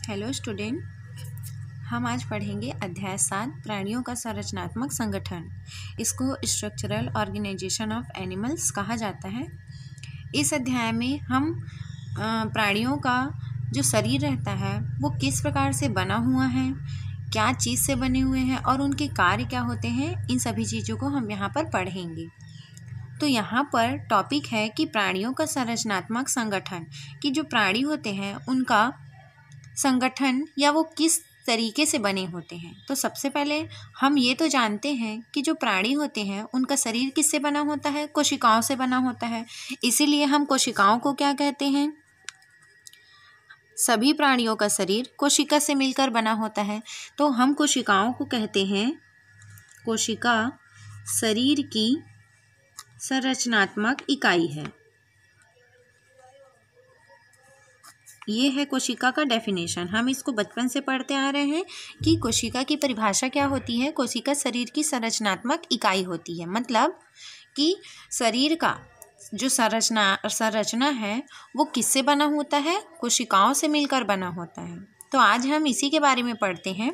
Hello student, हम आज पढ़ेंगे अध्याय 7 प्राणियों का संरचनात्मक संगठन। इसको स्ट्रक्चरल ऑर्गेनाइजेशन ऑफ एनिमल्स कहा जाता है। इस अध्याय में हम प्राणियों का जो शरीर रहता है वो किस प्रकार से बना हुआ है, क्या चीज़ से बने हुए हैं और उनके कार्य क्या होते हैं, इन सभी चीज़ों को हम यहाँ पर पढ़ेंगे। तो यहाँ पर टॉपिक है कि प्राणियों का संरचनात्मक संगठन, कि जो प्राणी होते हैं उनका संगठन या वो किस तरीके से बने होते हैं। तो सबसे पहले हम ये तो जानते हैं कि जो प्राणी होते हैं उनका शरीर किससे बना होता है, कोशिकाओं से बना होता है। इसीलिए हम कोशिकाओं को क्या कहते हैं, सभी प्राणियों का शरीर कोशिका से मिलकर बना होता है। तो हम कोशिकाओं को कहते हैं, कोशिका शरीर की संरचनात्मक इकाई है। ये है कोशिका का डेफिनेशन। हम इसको बचपन से पढ़ते आ रहे हैं कि कोशिका की परिभाषा क्या होती है। कोशिका शरीर की संरचनात्मक इकाई होती है, मतलब कि शरीर का जो संरचना है वो किससे बना होता है, कोशिकाओं से मिलकर बना होता है। तो आज हम इसी के बारे में पढ़ते हैं।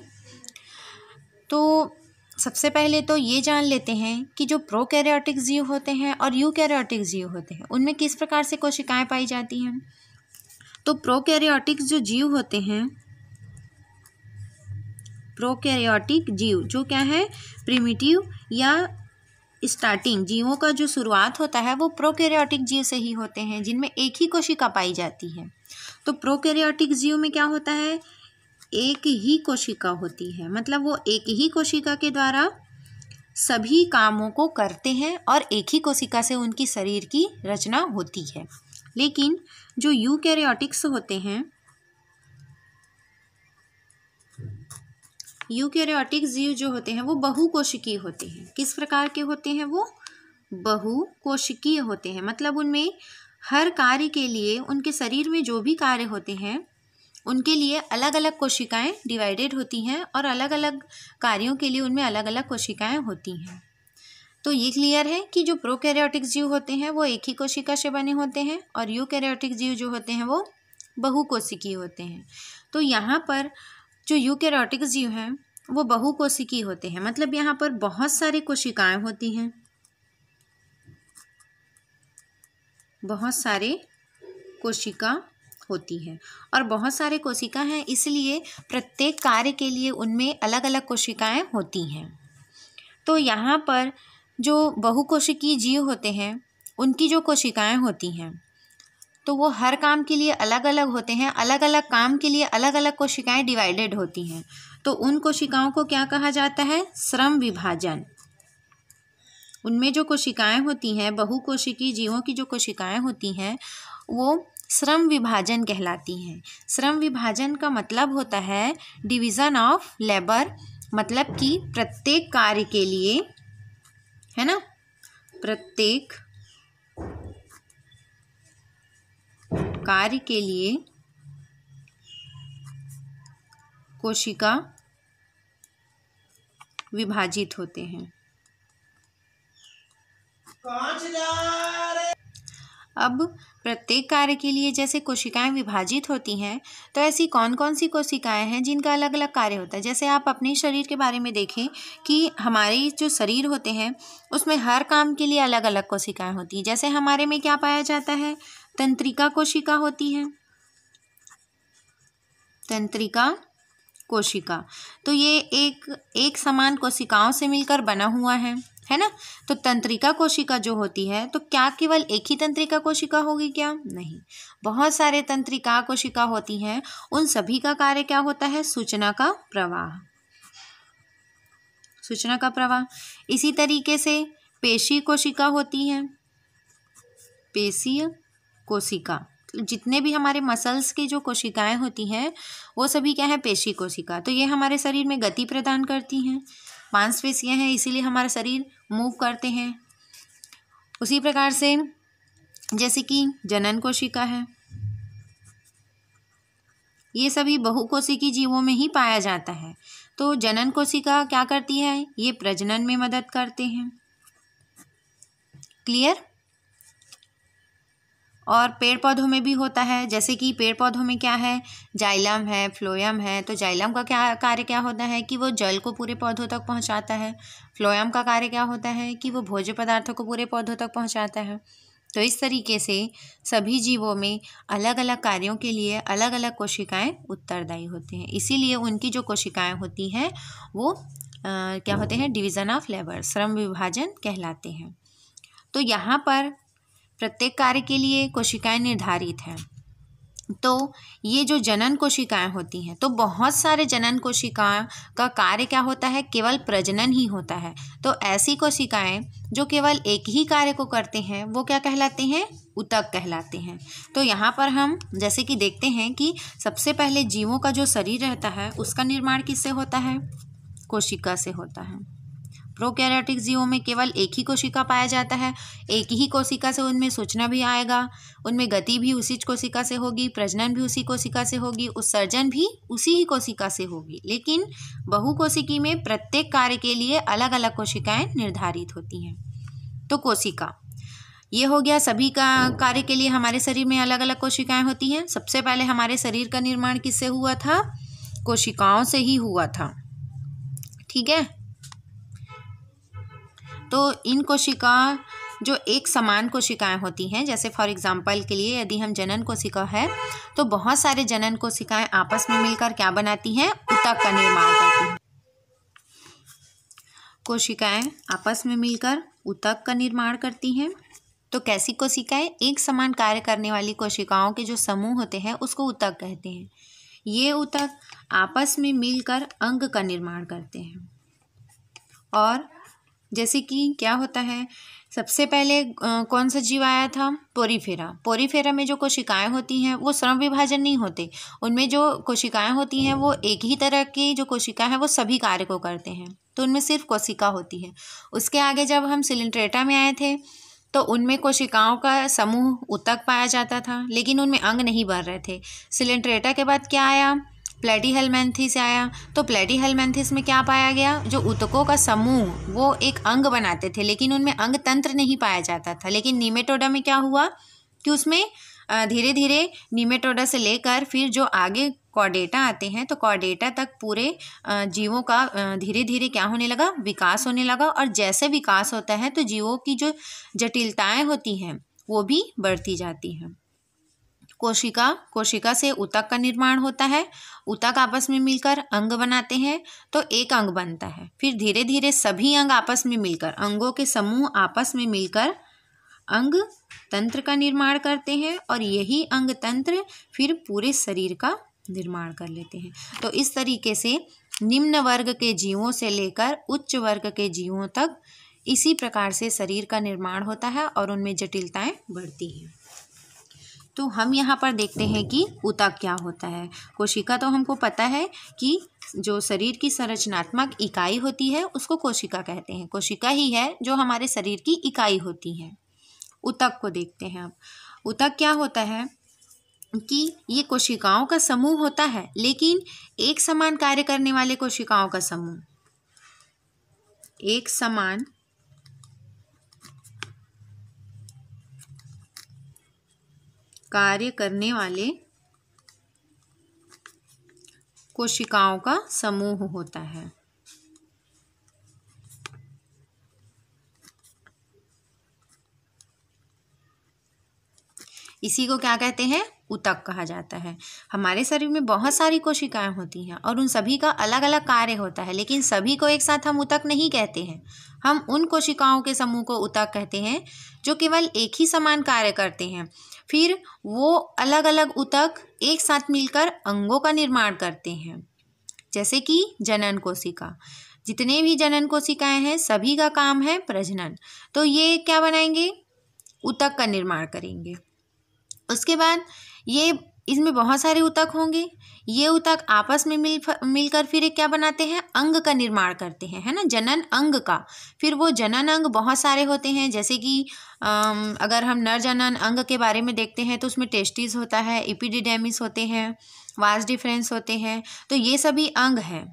तो सबसे पहले तो ये जान लेते हैं कि जो प्रोकैरियोटिक जीव होते हैं और यूकैरियोटिक जीव होते हैं उनमें किस प्रकार से कोशिकाएं पाई जाती हैं। तो प्रोकैरियोटिक जो जीव होते हैं, प्रोकैरियोटिक जीव जो क्या है, प्रिमिटिव या स्टार्टिंग जीवों का जो शुरुआत होता है वो प्रोकैरियोटिक जीव से ही होते हैं, जिनमें एक ही कोशिका पाई जाती है। तो प्रोकैरियोटिक जीव में क्या होता है, एक ही कोशिका होती है, मतलब वो एक ही कोशिका के द्वारा सभी कामों को करते हैं और एक ही कोशिका से उनकी शरीर की रचना होती है। लेकिन जो यूकैरियोटिक्स होते हैं, यूकैरियोटिक जीव जो होते हैं वो बहुकोशिकीय होते हैं। किस प्रकार के होते हैं, वो बहुकोशिकीय होते हैं, मतलब उनमें हर कार्य के लिए, उनके शरीर में जो भी कार्य होते हैं उनके लिए अलग अलग कोशिकाएं डिवाइडेड होती हैं और अलग अलग कार्यों के लिए उनमें अलग अलग कोशिकाएं होती हैं। तो ये क्लियर है कि जो प्रोकैरियोटिक जीव होते हैं वो एक ही कोशिका से बने होते हैं और यूकैरियोटिक जीव जो होते हैं वो बहुकोशिकीय होते हैं। तो यहाँ पर जो यूकैरियोटिक जीव हैं वो बहुकोशिकीय होते हैं, मतलब यहाँ पर बहुत सारी कोशिकाएं होती हैं, बहुत सारे कोशिका होती है और बहुत सारे कोशिका हैं, इसलिए प्रत्येक कार्य के लिए उनमें अलग अलग कोशिकाएं होती हैं। तो यहाँ पर जो बहुकोशिकीय जीव होते हैं उनकी जो कोशिकाएं होती हैं तो वो हर काम के लिए अलग अलग होते हैं, अलग अलग काम के लिए अलग अलग कोशिकाएं डिवाइडेड होती हैं। तो उन कोशिकाओं को क्या कहा जाता है, श्रम विभाजन। उनमें जो कोशिकाएं होती हैं, बहुकोशिकीय जीवों की जो कोशिकाएं होती हैं वो श्रम विभाजन कहलाती हैं। श्रम विभाजन का मतलब होता है डिवीज़न ऑफ लेबर, मतलब कि प्रत्येक कार्य के लिए, है ना, प्रत्येक कार्य के लिए कोशिका विभाजित होते हैं। अब प्रत्येक कार्य के लिए जैसे कोशिकाएं विभाजित होती हैं, तो ऐसी कौन कौन सी कोशिकाएं हैं जिनका अलग अलग कार्य होता है। जैसे आप अपने शरीर के बारे में देखें कि हमारे जो शरीर होते हैं उसमें हर काम के लिए अलग अलग कोशिकाएं होती हैं। जैसे हमारे में क्या पाया जाता है, तंत्रिका कोशिका होती है, तंत्रिका कोशिका। तो ये एक समान कोशिकाओं से मिलकर बना हुआ है ना। तो तंत्रिका कोशिका जो होती है, तो क्या केवल एक ही तंत्रिका कोशिका होगी क्या, नहीं, बहुत सारे तंत्रिका कोशिका होती हैं। उन सभी का कार्य क्या होता है, सूचना का प्रवाह, सूचना का प्रवाह। इसी तरीके से पेशी कोशिका होती है, पेशीय कोशिका, जितने भी हमारे मसल्स की जो कोशिकाएं होती हैं वो सभी क्या है, पेशी कोशिका। तो ये हमारे शरीर में गति प्रदान करती हैं, मांसपेशियां हैं इसीलिए हमारा शरीर मूव करते हैं। उसी प्रकार से जैसे कि जनन कोशिका है, ये सभी बहुकोशिकीय जीवों में ही पाया जाता है। तो जनन कोशिका क्या करती है, ये प्रजनन में मदद करते हैं। क्लियर। और पेड़ पौधों में भी होता है। जैसे कि पेड़ पौधों में क्या है, जाइलम है, फ्लोएम है। तो जाइलम का क्या कार्य क्या होता है कि वो जल को पूरे पौधों तक पहुंचाता है। फ्लोएम का कार्य क्या होता है कि वो भोज्य पदार्थों को पूरे पौधों तक पहुंचाता है। तो इस तरीके से सभी जीवों में अलग अलग कार्यों के लिए अलग अलग कोशिकाएं उत्तरदायी होती हैं। इसीलिए उनकी जो कोशिकाएं होती हैं वो क्या होते हैं, डिवीज़न ऑफ लेबर, श्रम विभाजन कहलाते हैं। तो यहाँ पर प्रत्येक कार्य के लिए कोशिकाएं निर्धारित हैं। तो ये जो जनन कोशिकाएं होती हैं, तो बहुत सारे जनन कोशिकाओं का कार्य क्या होता है, केवल प्रजनन ही होता है। तो ऐसी कोशिकाएं जो केवल एक ही कार्य को करते हैं वो क्या कहलाते हैं, ऊतक कहलाते हैं। तो यहाँ पर हम जैसे कि देखते हैं कि सबसे पहले जीवों का जो शरीर रहता है उसका निर्माण किससे होता है, कोशिका से होता है। प्रोकैरियोटिक जीवों में केवल एक ही कोशिका पाया जाता है। एक ही कोशिका से उनमें सूचना भी आएगा, उनमें गति भी उसी कोशिका से होगी, प्रजनन भी उसी कोशिका से होगी, उत्सर्जन भी उसी ही कोशिका से होगी। लेकिन बहुकोशिकी में प्रत्येक कार्य के लिए अलग अलग कोशिकाएं निर्धारित होती हैं। तो कोशिका ये हो गया, सभी का कार्य के लिए हमारे शरीर में अलग अलग कोशिकाएं होती हैं। सबसे पहले हमारे शरीर का निर्माण किससे हुआ था, कोशिकाओं से ही हुआ था। ठीक है। तो इन कोशिका जो एक समान कोशिकाएं होती हैं, जैसे फॉर एग्जांपल के लिए यदि हम जनन कोशिका है तो बहुत सारे जनन कोशिकाएं आपस में मिलकर क्या बनाती हैं, ऊतक का निर्माण करती हैं। कोशिकाएं आपस में मिलकर ऊतक का निर्माण करती हैं। तो कैसी कोशिकाएं, एक समान कार्य करने वाली कोशिकाओं के जो समूह होते हैं उसको ऊतक कहते हैं। ये ऊतक आपस में मिलकर अंग का निर्माण करते हैं। और जैसे कि क्या होता है, सबसे पहले कौन सा जीव आया था, पोरीफेरा। पोरीफेरा में जो कोशिकाएं होती हैं वो श्रम विभाजन नहीं होते। उनमें जो कोशिकाएं होती हैं वो एक ही तरह की जो कोशिका है वो सभी कार्य को करते हैं। तो उनमें सिर्फ कोशिका होती है। उसके आगे जब हम सिलेंट्रेटा में आए थे तो उनमें कोशिकाओं का समूह ऊतक पाया जाता था, लेकिन उनमें अंग नहीं बन रहे थे। सिलेंट्रेटा के बाद क्या आया, प्लेटीहेलमिन्थेस आया। तो प्लेटीहेलमिन्थेस में क्या पाया गया, जो ऊतकों का समूह वो एक अंग बनाते थे, लेकिन उनमें अंग तंत्र नहीं पाया जाता था। लेकिन नीमेटोडा में क्या हुआ कि उसमें धीरे धीरे नीमेटोडा से लेकर फिर जो आगे कॉर्डेटा आते हैं, तो कॉर्डेटा तक पूरे जीवों का धीरे धीरे क्या होने लगा, विकास होने लगा। और जैसे विकास होता है तो जीवों की जो जटिलताएं होती हैं वो भी बढ़ती जाती हैं। कोशिका से ऊतक का निर्माण होता है। ऊतक आपस में मिलकर अंग बनाते हैं तो एक अंग बनता है। फिर धीरे धीरे सभी अंग आपस में मिलकर, अंगों के समूह आपस में मिलकर अंग तंत्र का निर्माण करते हैं। और यही अंग तंत्र फिर पूरे शरीर का निर्माण कर लेते हैं। तो इस तरीके से निम्न वर्ग के जीवों से लेकर उच्च वर्ग के जीवों तक इसी प्रकार से शरीर का निर्माण होता है और उनमें जटिलताएं बढ़ती हैं। तो हम यहाँ पर देखते हैं कि ऊतक क्या होता है। कोशिका तो हमको पता है कि जो शरीर की संरचनात्मक इकाई होती है उसको कोशिका कहते हैं। कोशिका ही है जो हमारे शरीर की इकाई होती है। ऊतक को देखते हैं अब। ऊतक क्या होता है कि ये कोशिकाओं का समूह होता है, लेकिन एक समान कार्य करने वाले कोशिकाओं का समूह, एक समान कार्य करने वाले कोशिकाओं का समूह होता है। इसी को क्या कहते हैं, ऊतक कहा जाता है। हमारे शरीर में बहुत सारी कोशिकाएं होती हैं और उन सभी का अलग अलग कार्य होता है, लेकिन सभी को एक साथ हम ऊतक नहीं कहते हैं। हम उन कोशिकाओं के समूह को ऊतक कहते हैं जो केवल एक ही समान कार्य करते हैं। फिर वो अलग अलग ऊतक एक साथ मिलकर अंगों का निर्माण करते हैं। जैसे कि जनन कोशिका, जितने भी जनन कोशिकाएं हैं सभी का काम है प्रजनन। तो ये क्या बनाएंगे, ऊतक का निर्माण करेंगे। उसके बाद ये इसमें बहुत सारे ऊतक होंगे। ये ऊतक आपस में मिलकर फिर एक क्या बनाते हैं, अंग का निर्माण करते हैं, है ना, जनन अंग का। फिर वो जनन अंग बहुत सारे होते हैं। जैसे कि अगर हम नर जनन अंग के बारे में देखते हैं तो उसमें टेस्टिस होता है, एपिडिडेमिस होते हैं, वास डिफरेंस होते हैं। तो ये सभी अंग हैं।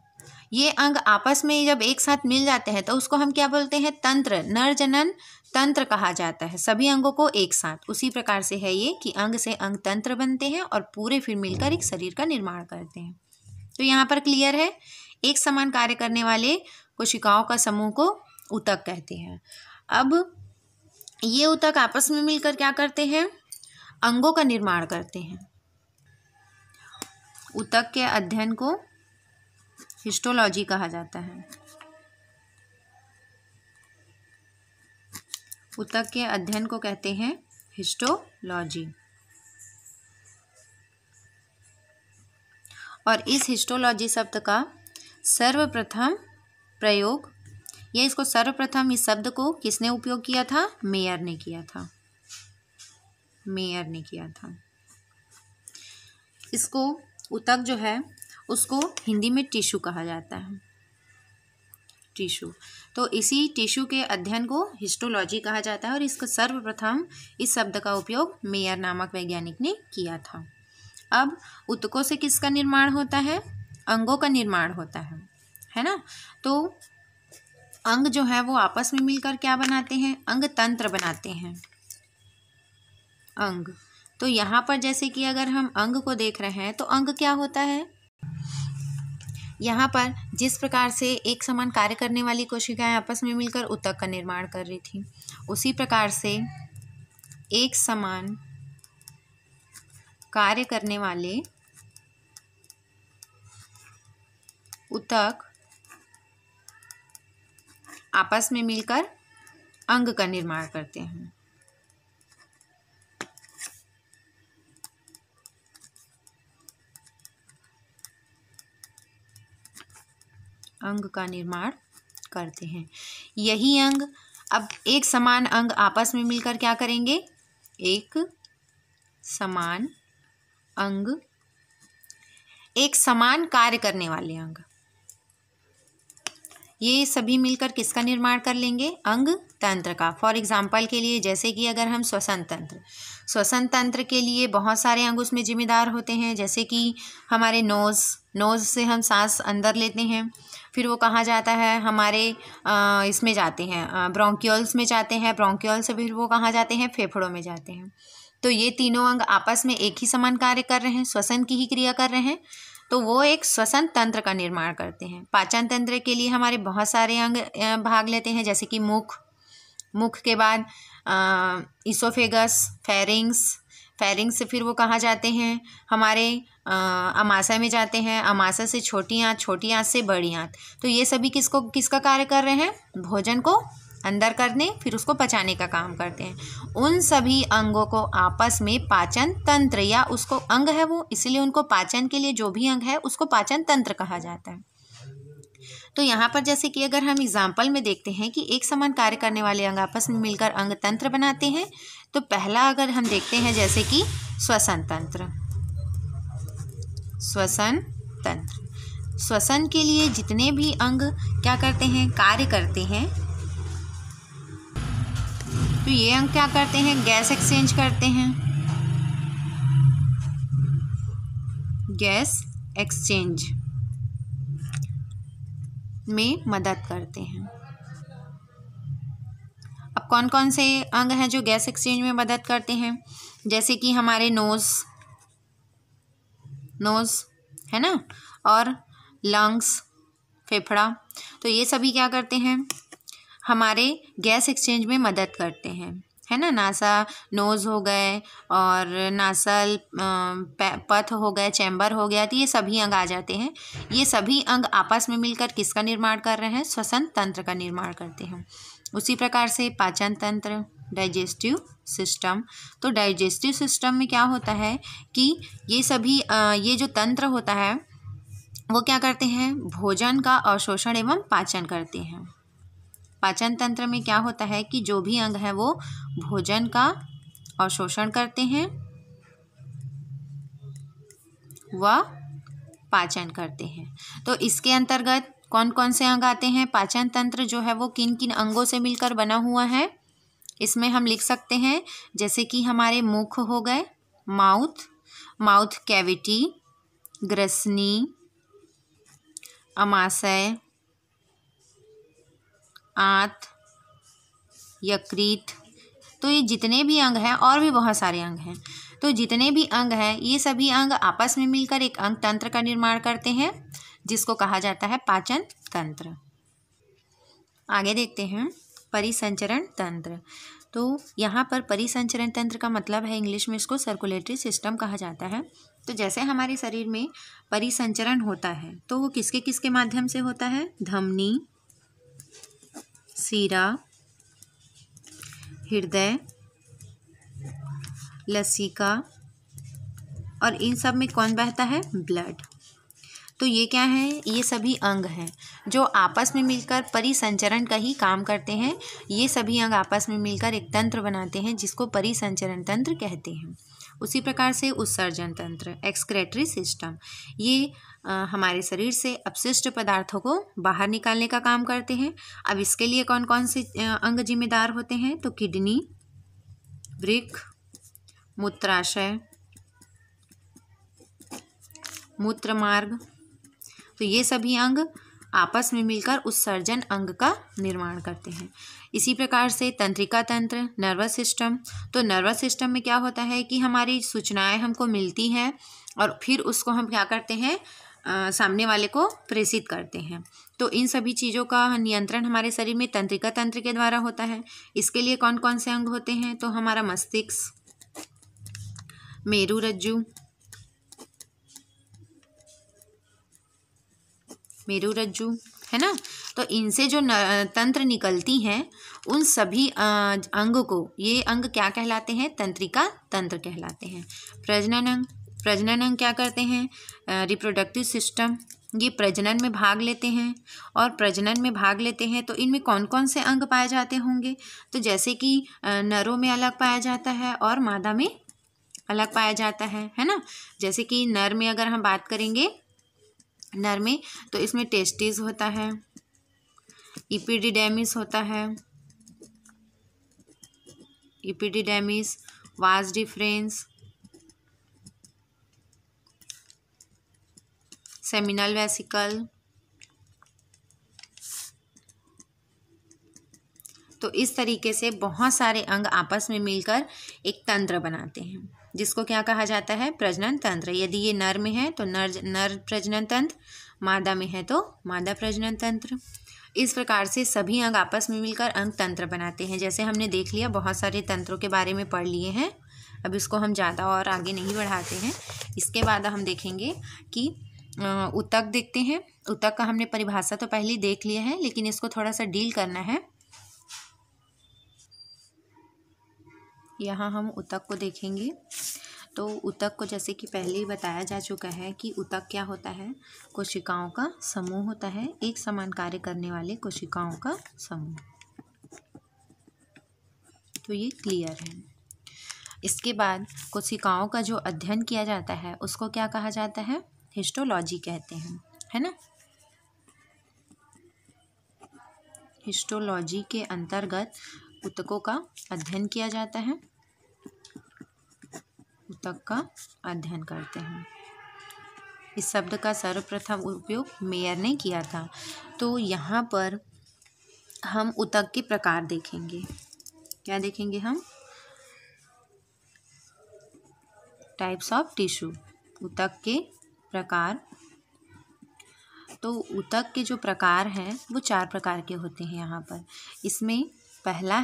ये अंग आपस में जब एक साथ मिल जाते हैं तो उसको हम क्या बोलते हैं, तंत्र, नर जनन तंत्र कहा जाता है, सभी अंगों को एक साथ। उसी प्रकार से है ये कि अंग से अंग तंत्र बनते हैं और पूरे फिर मिलकर एक शरीर का निर्माण करते हैं। तो यहाँ पर क्लियर है, एक समान कार्य करने वाले कोशिकाओं का समूह को ऊतक कहते हैं। अब ये ऊतक आपस में मिलकर क्या करते हैं, अंगों का निर्माण करते हैं। ऊतक के अध्ययन को हिस्टोलॉजी कहा जाता है। ऊतक के अध्ययन को कहते हैं हिस्टोलॉजी। और इस हिस्टोलॉजी शब्द का सर्वप्रथम प्रयोग, या इसको सर्वप्रथम इस शब्द को किसने उपयोग किया था, मेयर ने किया था। मेयर ने किया था। इसको ऊतक जो है उसको हिंदी में टिश्यू कहा जाता है, टिश्यू। तो इसी टिश्यू के अध्ययन को हिस्टोलॉजी कहा जाता है और इसका सर्वप्रथम इस शब्द का उपयोग मेयर नामक वैज्ञानिक ने किया था। अब ऊतकों से किसका निर्माण होता है, अंगों का निर्माण होता है ना। तो अंग जो है वो आपस में मिलकर क्या बनाते हैं, अंग तंत्र बनाते हैं। अंग, तो यहाँ पर जैसे कि अगर हम अंग को देख रहे हैं तो अंग क्या होता है, यहाँ पर जिस प्रकार से एक समान कार्य करने वाली कोशिकाएं आपस में मिलकर ऊतक का निर्माण कर रही थी, उसी प्रकार से एक समान कार्य करने वाले ऊतक आपस में मिलकर अंग का निर्माण करते हैं। अंग का निर्माण करते हैं। यही अंग, अब एक समान अंग आपस में मिलकर क्या करेंगे, एक समान अंग, एक समान कार्य करने वाले अंग, ये सभी मिलकर किसका निर्माण कर लेंगे, अंग तंत्र का। फॉर एग्जाम्पल के लिए जैसे कि अगर हम श्वसन तंत्र, श्वसन तंत्र के लिए बहुत सारे अंग उसमें जिम्मेदार होते हैं। जैसे कि हमारे नोज़ से हम सांस अंदर लेते हैं, फिर वो कहाँ जाता है, हमारे इसमें जाते हैं, ब्रोंकियल्स में जाते हैं, ब्रोंकियल से फिर वो कहाँ जाते हैं, फेफड़ों में जाते हैं। तो ये तीनों अंग आपस में एक ही समान कार्य कर रहे हैं, श्वसन की ही क्रिया कर रहे हैं, तो वो एक श्वसन तंत्र का निर्माण करते हैं। पाचन तंत्र के लिए हमारे बहुत सारे अंग भाग लेते हैं, जैसे कि मुख के बाद इसोफेगस, फेरिंग्स से फिर वो कहाँ जाते हैं, हमारे अमाशय में जाते हैं, अमाशय से छोटी आंत से बड़ी आंत। तो ये सभी किसका कार्य कर रहे हैं, भोजन को अंदर करने फिर उसको पचाने का काम करते हैं। उन सभी अंगों को आपस में पाचन तंत्र, या उसको अंग है वो, इसलिए उनको पाचन के लिए जो भी अंग है उसको पाचन तंत्र कहा जाता है। तो यहाँ पर जैसे कि अगर हम एग्जाम्पल में देखते हैं कि एक समान कार्य करने वाले अंग आपस में मिलकर अंग तंत्र बनाते हैं, तो पहला अगर हम देखते हैं जैसे कि श्वसन तंत्र। श्वसन तंत्र, श्वसन के लिए जितने भी अंग क्या करते हैं, कार्य करते हैं, तो ये अंग क्या करते हैं, गैस एक्सचेंज करते हैं, गैस एक्सचेंज में मदद करते हैं। अब कौन कौन से अंग हैं जो गैस एक्सचेंज में मदद करते हैं, जैसे कि हमारे नोज है ना, और लंग्स, फेफड़ा। तो ये सभी क्या करते हैं, हमारे गैस एक्सचेंज में मदद करते हैं, है ना। नासा, नोज़ हो गए, और नासल पथ हो गए, चैम्बर हो गया, तो ये सभी अंग आ जाते हैं। ये सभी अंग आपस में मिलकर किसका निर्माण कर रहे हैं, श्वसन तंत्र का निर्माण करते हैं। उसी प्रकार से पाचन तंत्र, डाइजेस्टिव सिस्टम। तो डाइजेस्टिव सिस्टम में क्या होता है कि ये सभी ये जो तंत्र होता है वो क्या करते हैं, भोजन का अवशोषण एवं पाचन करते हैं। पाचन तंत्र में क्या होता है कि जो भी अंग है वो भोजन का अवशोषण करते हैं व पाचन करते हैं। तो इसके अंतर्गत कौन कौन से अंग आते हैं, पाचन तंत्र जो है वो किन किन अंगों से मिलकर बना हुआ है, इसमें हम लिख सकते हैं जैसे कि हमारे मुख हो गए, माउथ कैविटी, ग्रसनी, अमाशय, आंत, यकृत। तो ये जितने भी अंग हैं, और भी बहुत सारे अंग हैं, तो जितने भी अंग हैं ये सभी अंग आपस में मिलकर एक अंग तंत्र का निर्माण करते हैं, जिसको कहा जाता है पाचन तंत्र। आगे देखते हैं परिसंचरण तंत्र। तो यहाँ पर परिसंचरण तंत्र का मतलब है, इंग्लिश में इसको सर्कुलेटरी सिस्टम कहा जाता है। तो जैसे हमारे शरीर में परिसंचरण होता है तो वो किसके किसके माध्यम से होता है? धमनी, सीरा, हृदय, लसिका, और इन सब में कौन बहता है? ब्लड। तो ये क्या है? ये सभी अंग हैं जो आपस में मिलकर परिसंचरण का ही काम करते हैं। ये सभी अंग आपस में मिलकर एक तंत्र बनाते हैं जिसको परिसंचरण तंत्र कहते हैं। उसी प्रकार से उत्सर्जन तंत्र, एक्सक्रेटरी सिस्टम, ये हमारे शरीर से अपशिष्ट पदार्थों को बाहर निकालने का काम करते हैं। अब इसके लिए कौन कौन से अंग जिम्मेदार होते हैं? तो किडनी, वृक्क, मूत्राशय, मूत्र मार्ग, तो ये सभी अंग आपस में मिलकर उत्सर्जन अंग का निर्माण करते हैं। इसी प्रकार से तंत्रिका तंत्र, नर्वस सिस्टम, तो नर्वस सिस्टम में क्या होता है कि हमारी सूचनाएं हमको मिलती हैं और फिर उसको हम क्या करते हैं? सामने वाले को प्रेषित करते हैं। तो इन सभी चीज़ों का नियंत्रण हमारे शरीर में तंत्रिका तंत्र के द्वारा होता है। इसके लिए कौन कौन से अंग होते हैं? तो हमारा मस्तिष्क, मेरुरज्जु है ना। तो इनसे जो तंत्र निकलती हैं उन सभी अंग को, ये अंग क्या कहलाते हैं? तंत्रिका तंत्र कहलाते हैं। प्रजनन अंग क्या करते हैं? रिप्रोडक्टिव सिस्टम, ये प्रजनन में भाग लेते हैं। और प्रजनन में भाग लेते हैं तो इनमें कौन कौन से अंग पाए जाते होंगे? तो जैसे कि नरों में अलग पाया जाता है और मादा में अलग पाया जाता है ना। जैसे कि नर में अगर हम बात करेंगे, नर में, तो इसमें टेस्टिस होता है, इपिडिडेमिस होता है, वास डिफरेंस, सेमिनल वेसिकल। तो इस तरीके से बहुत सारे अंग आपस में मिलकर एक तंत्र बनाते हैं जिसको क्या कहा जाता है? प्रजनन तंत्र। यदि ये नर में है तो नर प्रजनन तंत्र, मादा में है तो मादा प्रजनन तंत्र। इस प्रकार से सभी अंग आपस में मिलकर अंग तंत्र बनाते हैं। जैसे हमने देख लिया, बहुत सारे तंत्रों के बारे में पढ़ लिए हैं। अब इसको हम ज़्यादा और आगे नहीं बढ़ाते हैं। इसके बाद हम देखेंगे कि ऊतक देखते हैं। ऊतक का हमने परिभाषा तो पहले ही देख लिया है, लेकिन इसको थोड़ा सा डील करना है। यहाँ हम ऊतक को देखेंगे। तो ऊतक को जैसे कि पहले ही बताया जा चुका है कि ऊतक क्या होता है? कोशिकाओं का समूह होता है, एक समान कार्य करने वाले कोशिकाओं का समूह। तो ये क्लियर है। इसके बाद कोशिकाओं का जो अध्ययन किया जाता है उसको क्या कहा जाता है? हिस्टोलॉजी कहते हैं, है ना। हिस्टोलॉजी के अंतर्गत ऊतकों का अध्ययन किया जाता है, ऊतक का अध्ययन करते हैं। इस शब्द का सर्वप्रथम उपयोग मेयर ने किया था। तो यहाँ पर हम ऊतक के प्रकार देखेंगे। क्या देखेंगे हम? टाइप्स ऑफ टिश्यू, ऊतक के प्रकार। तो ऊतक के जो प्रकार हैं वो 4 प्रकार के होते हैं यहाँ पर। इसमें पहला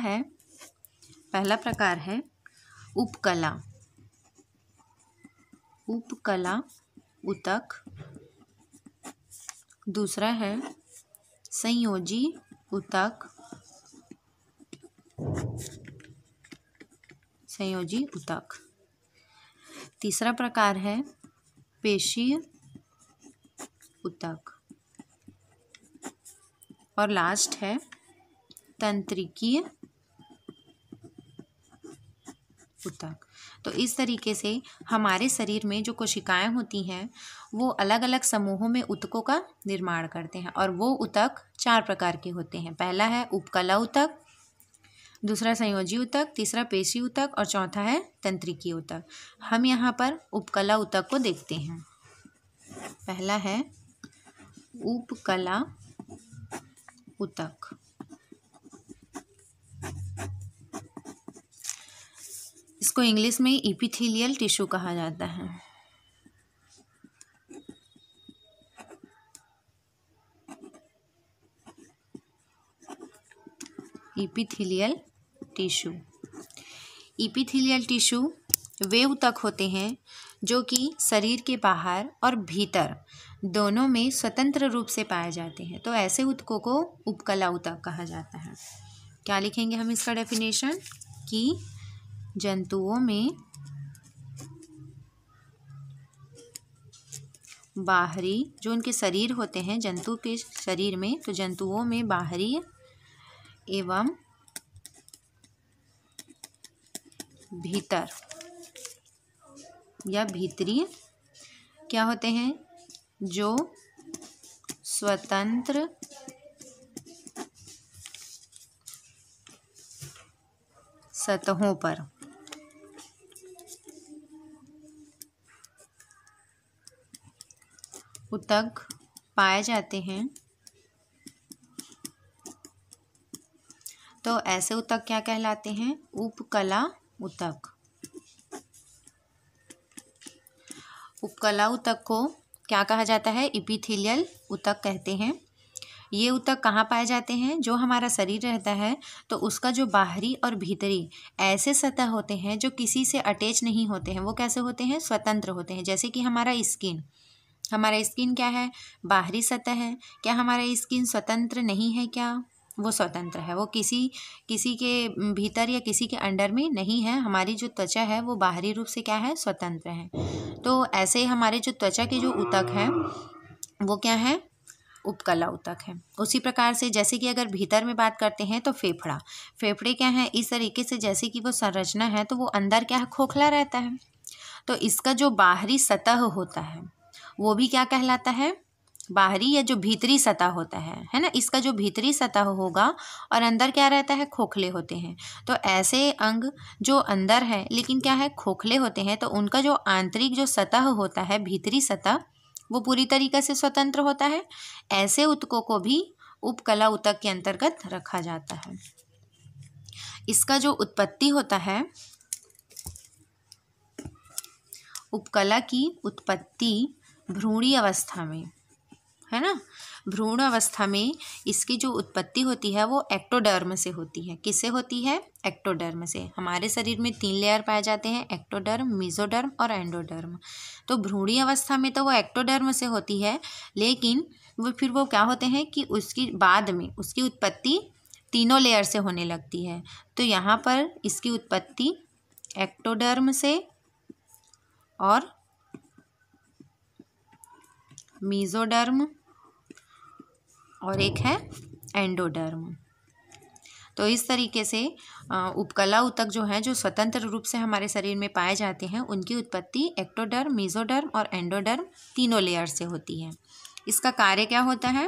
प्रकार है उपकला ऊतक। दूसरा है संयोजी ऊतक, तीसरा प्रकार है पेशीय ऊतक, और लास्ट है तंत्रिकीय ऊतक। तो इस तरीके से हमारे शरीर में जो कोशिकाएं होती हैं वो अलग अलग समूहों में ऊतकों का निर्माण करते हैं, और वो ऊतक 4 प्रकार के होते हैं। पहला है उपकला ऊतक, दूसरा संयोजी ऊतक, तीसरा पेशी ऊतक और चौथा है तंत्रिकीय ऊतक। हम यहाँ पर उपकला ऊतक को देखते हैं। पहला है उपकला ऊतक। इसको इंग्लिश में इपिथेलियल टिश्यू कहा जाता है। Epithelial tissue. इपिथेलियल टिश्यू वे ऊतक होते हैं जो कि शरीर के बाहर और भीतर दोनों में स्वतंत्र रूप से पाए जाते हैं। तो ऐसे ऊतकों को उपकला ऊतक कहा जाता है। क्या लिखेंगे हम इसका डेफिनेशन कि जंतुओं में बाहरी जो उनके शरीर होते हैं, जंतु के शरीर में, तो जंतुओं में बाहरी एवं भीतर या भीतरी क्या होते हैं, जो स्वतंत्र सतहों पर ऊतक पाए जाते हैं। तो ऐसे ऊतक क्या कहलाते हैं? उपकला ऊतक। उपकला ऊतक को क्या कहा जाता है? इपिथेलियल ऊतक कहते हैं। ये ऊतक कहाँ पाए जाते हैं? जो हमारा शरीर रहता है तो उसका जो बाहरी और भीतरी ऐसे सतह होते हैं जो किसी से अटैच नहीं होते हैं। वो कैसे होते हैं? स्वतंत्र होते हैं। जैसे कि हमारा स्किन, हमारा स्किन क्या है? बाहरी सतह है। क्या हमारा स्किन स्वतंत्र नहीं है? क्या वो स्वतंत्र है? वो किसी के भीतर या किसी के अंडर में नहीं है। हमारी जो त्वचा है वो बाहरी रूप से क्या है? स्वतंत्र है। तो ऐसे हमारे जो त्वचा के जो ऊतक हैं वो क्या है? उपकला ऊतक है। उसी प्रकार से जैसे कि अगर भीतर में बात करते हैं तो फेफड़े क्या है? इस तरीके से जैसे कि वो संरचना है तो वो अंदर क्या है? खोखला रहता है। तो इसका जो बाहरी सतह होता है वो भी क्या कहलाता है? बाहरी या जो भीतरी सतह होता है ना, इसका जो भीतरी सतह होगा और अंदर क्या रहता है? खोखले होते हैं। तो ऐसे अंग जो अंदर है लेकिन क्या है? खोखले होते हैं, तो उनका जो आंतरिक जो सतह होता है, भीतरी सतह, वो पूरी तरीके से स्वतंत्र होता है। ऐसे ऊतकों को भी उपकला ऊतक के अंतर्गत रखा जाता है। इसका जो उत्पत्ति होता है, उपकला की उत्पत्ति भ्रूणी अवस्था में है ना। भ्रूण अवस्था में इसकी जो उत्पत्ति होती है वो एक्टोडर्म से होती है। किससे होती है? एक्टोडर्म से। हमारे शरीर में 3 लेयर पाए जाते हैं, एक्टोडर्म, मेसोडर्म और एंडोडर्म। तो भ्रूणी अवस्था में तो वो एक्टोडर्म से होती है, लेकिन वो क्या होते हैं कि उसकी बाद में उसकी उत्पत्ति तीनों लेयर से होने लगती है। तो यहाँ पर इसकी उत्पत्ति एक्टोडर्म से और मेसोडर्म और एक है एंडोडर्म। तो इस तरीके से उपकला ऊतक जो है, जो स्वतंत्र रूप से हमारे शरीर में पाए जाते हैं, उनकी उत्पत्ति एक्टोडर्म, मेसोडर्म और एंडोडर्म तीनों लेयर से होती है। इसका कार्य क्या होता है?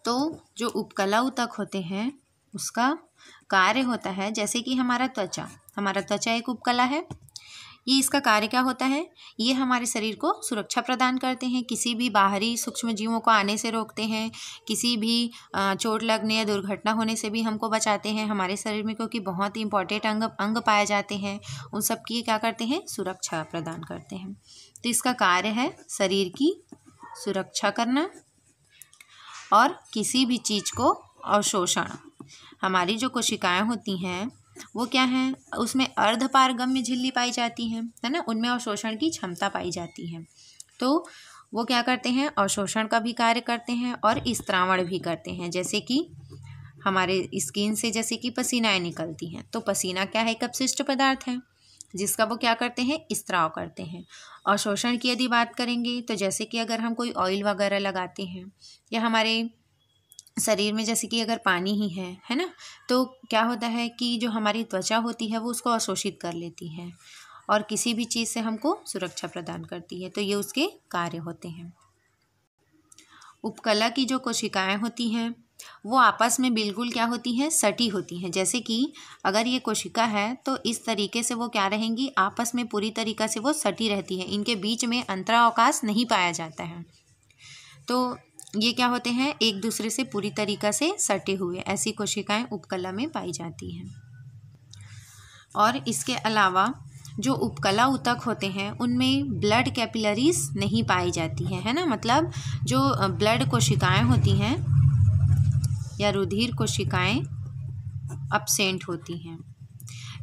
तो जो उपकला ऊतक होते हैं उसका कार्य होता है, जैसे कि हमारा त्वचा एक उपकला है। ये इसका कार्य क्या होता है? ये हमारे शरीर को सुरक्षा प्रदान करते हैं, किसी भी बाहरी सूक्ष्म जीवों को आने से रोकते हैं, किसी भी चोट लगने या दुर्घटना होने से भी हमको बचाते हैं। हमारे शरीर में क्योंकि बहुत ही इंपॉर्टेंट अंग पाए जाते हैं, उन सब की क्या करते हैं? सुरक्षा प्रदान करते हैं। तो इसका कार्य है शरीर की सुरक्षा करना और किसी भी चीज़ को अवशोषण। हमारी जो कोशिकाएं होती हैं वो क्या है? उसमें अर्धपारगम्य झिल्ली पाई जाती है ना, उनमें अवशोषण की क्षमता पाई जाती है। तो वो क्या करते हैं? अवशोषण का भी कार्य करते हैं और स्त्रावण भी करते हैं। जैसे कि हमारे स्किन से जैसे कि पसीनाएं निकलती हैं, तो पसीना क्या है? एक अपशिष्ट पदार्थ है जिसका वो क्या करते हैं? स्त्राव करते हैं। अवशोषण की यदि बात करेंगे तो जैसे कि अगर हम कोई ऑयल वगैरह लगाते हैं या हमारे शरीर में जैसे कि अगर पानी ही है ना, तो क्या होता है कि जो हमारी त्वचा होती है वो उसको अवशोषित कर लेती है और किसी भी चीज़ से हमको सुरक्षा प्रदान करती है। तो ये उसके कार्य होते हैं। उपकला की जो कोशिकाएं होती हैं वो आपस में बिल्कुल क्या होती हैं? सटी होती हैं। जैसे कि अगर ये कोशिका है तो इस तरीके से वो क्या रहेंगी? आपस में पूरी तरीक़ा से वो सटी रहती है, इनके बीच में अंतरावकाश नहीं पाया जाता है। तो ये क्या होते हैं? एक दूसरे से पूरी तरीक़ा से सटे हुए, ऐसी कोशिकाएं उपकला में पाई जाती हैं। और इसके अलावा जो उपकला ऊतक होते हैं उनमें ब्लड कैपिलरीज नहीं पाई जाती है ना, मतलब जो ब्लड कोशिकाएं होती हैं या रुधिर कोशिकाएं अब्सेंट होती हैं।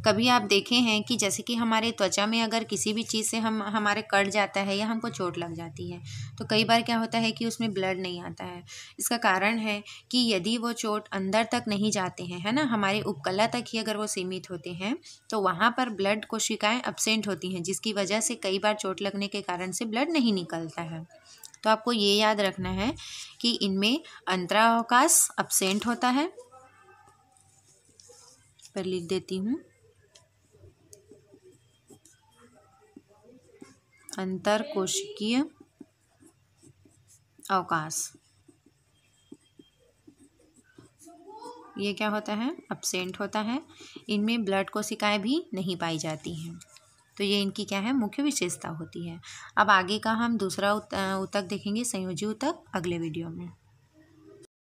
कभी आप देखे हैं कि जैसे कि हमारे त्वचा में अगर किसी भी चीज़ से हमारे कट जाता है या हमको चोट लग जाती है तो कई बार क्या होता है कि उसमें ब्लड नहीं आता है। इसका कारण है कि यदि वो चोट अंदर तक नहीं जाते हैं, है ना, हमारे उपकला तक ही अगर वो सीमित होते हैं तो वहाँ पर ब्लड कोशिकाएं अब्सेंट होती हैं, जिसकी वजह से कई बार चोट लगने के कारण से ब्लड नहीं निकलता है। तो आपको ये याद रखना है कि इनमें अंतरावकाश अब्सेंट होता है। पर लिख देती हूँ, अंतरकोशिकीय अवकाश, ये क्या होता है, अब्सेंट होता है। इनमें ब्लड कोशिकाएं भी नहीं पाई जाती हैं। तो ये इनकी क्या है, मुख्य विशेषता होती है। अब आगे का हम दूसरा ऊतक देखेंगे, संयोजी ऊतक, अगले वीडियो में।